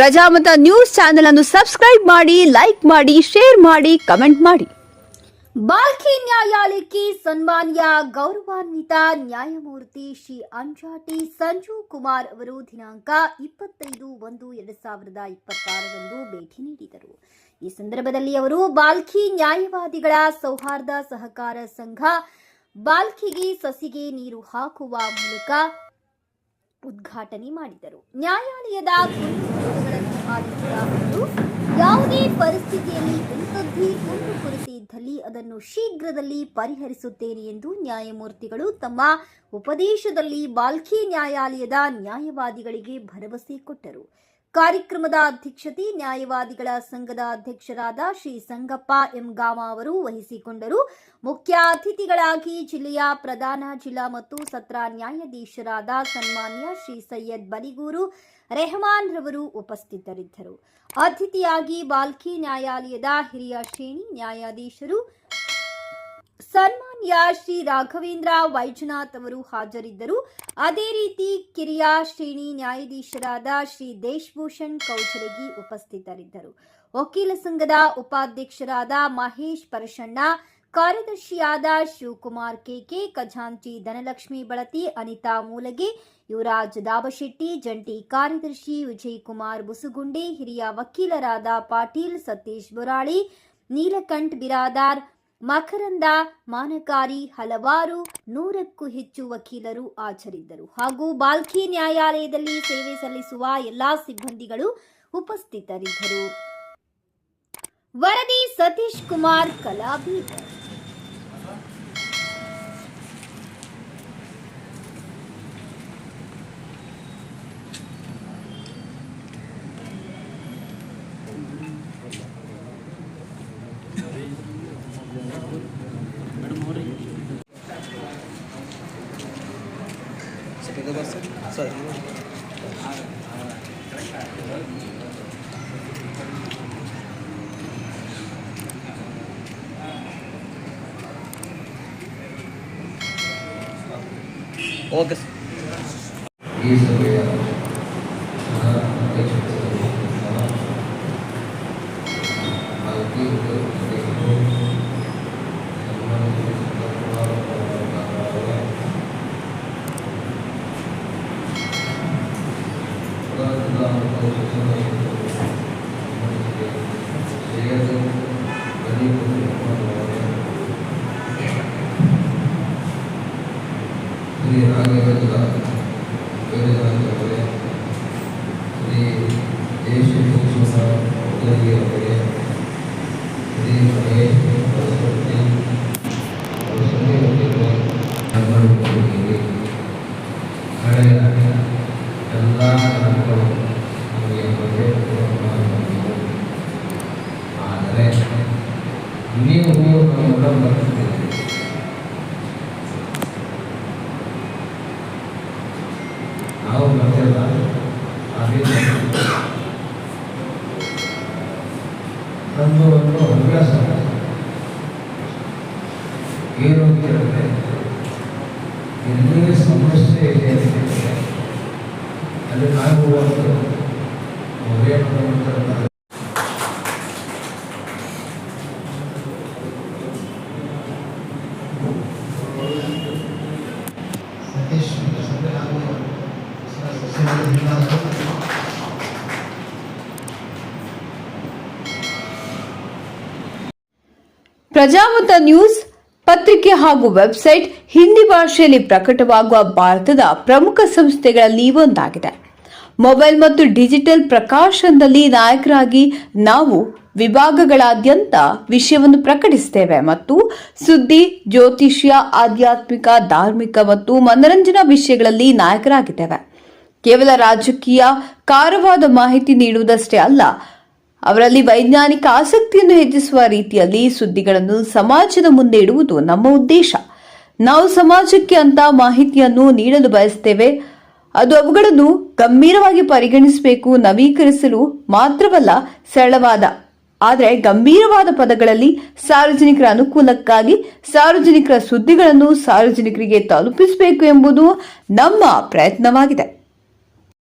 Prajamata news channel ಅನ್ನು subscribe ಮಾಡಿ, like ಮಾಡಿ, ಶೇರ್ ಮಾಡಿ, ಕಮೆಂಟ್ ಮಾಡಿ. ಬಾಲ್ಕಿ ನ್ಯಾಯಾಲಯಕ್ಕೆ ಸನ್ಮಾನ್ಯ ಗೌರವಾನ್ವಿತ ನ್ಯಾಯಮೂರ್ತಿ ಶ್ರೀ ಅಂಜಾಟಿ ಸಂಜೀವ್ ಕುಮಾರ್ ಅವರು ದಿನಾಂಕ 25/1/2026 ಭೇಟಿ ನೀಡಿದರು. ಈ ಸಂದರ್ಭದಲ್ಲಿ ಅವರು ಬಾಲ್ಕಿ ನ್ಯಾಯವಾದಿಗಳ ಸೌಹಾರ್ದ ಸಹಕಾರ ಸಂಘ ಬಾಲ್ಕಿಗೆ ಸಸಿಗೆ ನೀರು ಹಾಕುವ ಮೂಲಕ ಉದ್ಘಾಟನೆ ಮಾಡಿದರು. ನ್ಯಾಯಾಲಯದ ಕುಂದುಕೊರತೆಗಳನ್ನು ಆಲಿಸಿದ ಅವರು ಯಾವುದೇ ಪರಿಸ್ಥಿತಿಯಲ್ಲಿ ಇಂಥದ್ದೇ ಕುಂದುಕೊರತೆ ಇದ್ದಲ್ಲಿ ಅದನ್ನು ಶೀಘ್ರದಲ್ಲಿ ಪರಿಹರಿಸುತ್ತೇನೆ ಎಂದು ನ್ಯಾಯಮೂರ್ತಿಗಳು ತಮ್ಮ ಉಪದೇಶದಲ್ಲಿ ಬಾಲ್ಕಿ ನ್ಯಾಯಾಲಯದ ನ್ಯಾಯವಾದಿಗಳಿಗೆ ಭರವಸೆ ಕೊಟ್ಟರು. ಕಾರ್ಯಕ್ರಮದ ಅಧ್ಯಕ್ಷತೆ ನ್ಯಾಯವಾದಿಗಳ ಸಂಘದ ಅಧ್ಯಕ್ಷರಾದ ಶ್ರೀ ಸಂಗಪ್ಪ ಎಂ ಗಾಮ ಅವರು ವಹಿಸಿಕೊಂಡರು. ಮುಖ್ಯ ಅತಿಥಿಗಳಾಗಿ ಜಿಲ್ಲೆಯ ಪ್ರಧಾನ ಜಿಲ್ಲಾ ಮತ್ತು ಸತ್ರ ನ್ಯಾಯಾಧೀಶರಾದ ಸನ್ಮಾನ್ಯ ಶ್ರೀ ಸೈಯದ್ ಬಲಿಗೂರು ರೆಹಮಾನ್ ರವರು ಉಪಸ್ಥಿತರಿದ್ದರು. ಅತಿಥಿಯಾಗಿ ಬಾಲ್ಕಿ ನ್ಯಾಯಾಲಯದ ಹಿರಿಯ ಶ್ರೇಣಿ ನ್ಯಾಯಾಧೀಶರು ಸನ್ಮಾನ್ಯ ಶ್ರೀ ರಾಘವೇಂದ್ರ ವೈಜನಾಥ್ ಅವರು ಹಾಜರಿದ್ದರು. ಅದೇ ರೀತಿ ಕಿರಿಯ ಶ್ರೇಣಿ ನ್ಯಾಯಾಧೀಶರಾದ ಶ್ರೀ ದೇಶಭೂಷಣ್ ಕೌಚಲಗಿ ಉಪಸ್ಥಿತರಿದ್ದರು. ವಕೀಲ ಸಂಘದ ಉಪಾಧ್ಯಕ್ಷರಾದ ಮಹೇಶ್ ಪರಶಣ್ಣ, ಕಾರ್ಯದರ್ಶಿಯಾದ ಶಿವಕುಮಾರ್ ಕೆಕೆ, ಖಜಾಂಚಿ ಧನಲಕ್ಷ್ಮಿ ಬಳತಿ, ಅನಿತಾ ಮೂಲಗೆ, ಯುವರಾಜ್ ದಾಬಶೆಟ್ಟಿ, ಜಂಟಿ ಕಾರ್ಯದರ್ಶಿ ವಿಜಯ್ ಕುಮಾರ್ ಬುಸುಗುಂಡೆ, ಹಿರಿಯ ವಕೀಲರಾದ ಪಾಟೀಲ್ ಸತೀಶ್ ಬುರಾಳಿ, ನೀಲಕಂಠ್ ಬಿರಾದಾರ್, ಮಕರಂದ ಮಾನಕಾರಿ, ಹಲವಾರು 100ಕ್ಕೂ ಹೆಚ್ಚು ವಕೀಲರು ಹಾಜರಿದ್ದರು. ಹಾಗೂ ಬಾಲ್ಕಿ ನ್ಯಾಯಾಲಯದಲ್ಲಿ ಸೇವೆ ಸಲ್ಲಿಸುವ ಎಲ್ಲಾ ಸಿಬ್ಬಂದಿಗಳು ಉಪಸ್ಥಿತರಿದ್ದರು. ವರದಿ ಸತೀಶ್ ಕುಮಾರ್ ಕಲಾಬೀದರ್. Okay sir. ಈ ಸಭೆಯ ಶ್ರೀ ರಾಘವೇಂದ್ರ ವೈಜನಾಥ್ ಅವರೇ, ಶ್ರೀ ದೇಶಭೂಷಣ ಕೌಚಲಗಿ ಅವರೇ, ಶ್ರೀ ಮಹೇಶ್ ಪರಶೆಟ್ಟಿ ಹಳೆಯ ಎಲ್ಲ ಮಕ್ಕಳು ನಮಗೆ ಆದರೆ ನೀವು ನಮ್ಮೆಲ್ಲ ಬರ್ತಿದ್ದೀರಿ. ನಾವು ಬರ್ತಿಲ್ಲ, ನಮ್ಮದು ಒಂದು ಅಭ್ಯಾಸ ಏನು ಅಂತ ಹೇಳಿದ್ರೆ, ಎಲ್ಲಿ ಸಮಸ್ಯೆ ಇದೆ ಅಂತ ಅಲ್ಲಿ ಆಗುವಂಥ ಒಳ್ಳೆಯ ಪ್ರಜಾಮತ ನ್ಯೂಸ್ ಪತ್ರಿಕೆ ಹಾಗೂ ವೆಬ್ಸೈಟ್ ಹಿಂದಿ ಭಾಷೆಯಲ್ಲಿ ಪ್ರಕಟವಾಗುವ ಭಾರತದ ಪ್ರಮುಖ ಸಂಸ್ಥೆಗಳಲ್ಲಿ ಒಂದಾಗಿದೆ. ಮೊಬೈಲ್ ಮತ್ತು ಡಿಜಿಟಲ್ ಪ್ರಕಾಶನದಲ್ಲಿ ನಾಯಕರಾಗಿ ನಾವು ವಿಭಾಗಗಳಾದ್ಯಂತ ವಿಷಯವನ್ನು ಪ್ರಕಟಿಸುತ್ತೇವೆ ಮತ್ತು ಸುದ್ದಿ, ಜ್ಯೋತಿಷ್ಯ, ಆಧ್ಯಾತ್ಮಿಕ, ಧಾರ್ಮಿಕ ಮತ್ತು ಮನರಂಜನಾ ವಿಷಯಗಳಲ್ಲಿ ನಾಯಕರಾಗಿದ್ದೇವೆ. ಕೇವಲ ರಾಜಕೀಯ ಕಾರವಾದ ಮಾಹಿತಿ ನೀಡುವುದಷ್ಟೇ ಅಲ್ಲ, ಅವರಲ್ಲಿ ವೈಜ್ಞಾನಿಕ ಆಸಕ್ತಿಯನ್ನು ಹೆಚ್ಚಿಸುವ ರೀತಿಯಲ್ಲಿ ಸುದ್ದಿಗಳನ್ನು ಸಮಾಜದ ಮುಂದೆ ಇಡುವುದು ನಮ್ಮ ಉದ್ದೇಶ. ನಾವು ಸಮಾಜಕ್ಕೆ ಅಂತ ಮಾಹಿತಿಯನ್ನು ನೀಡಲು ಬಯಸುತ್ತೇವೆ. ಅದು ಅವುಗಳನ್ನು ಗಂಭೀರವಾಗಿ ಪರಿಗಣಿಸಬೇಕು, ನವೀಕರಿಸಲು ಮಾತ್ರವಲ್ಲ, ಸರಳವಾದ ಆದರೆ ಗಂಭೀರವಾದ ಪದಗಳಲ್ಲಿ ಸಾರ್ವಜನಿಕರ ಅನುಕೂಲಕ್ಕಾಗಿ ಸಾರ್ವಜನಿಕರ ಸುದ್ದಿಗಳನ್ನು ಸಾರ್ವಜನಿಕರಿಗೆ ತಲುಪಿಸಬೇಕು ಎಂಬುದು ನಮ್ಮ ಪ್ರಯತ್ನವಾಗಿದೆ.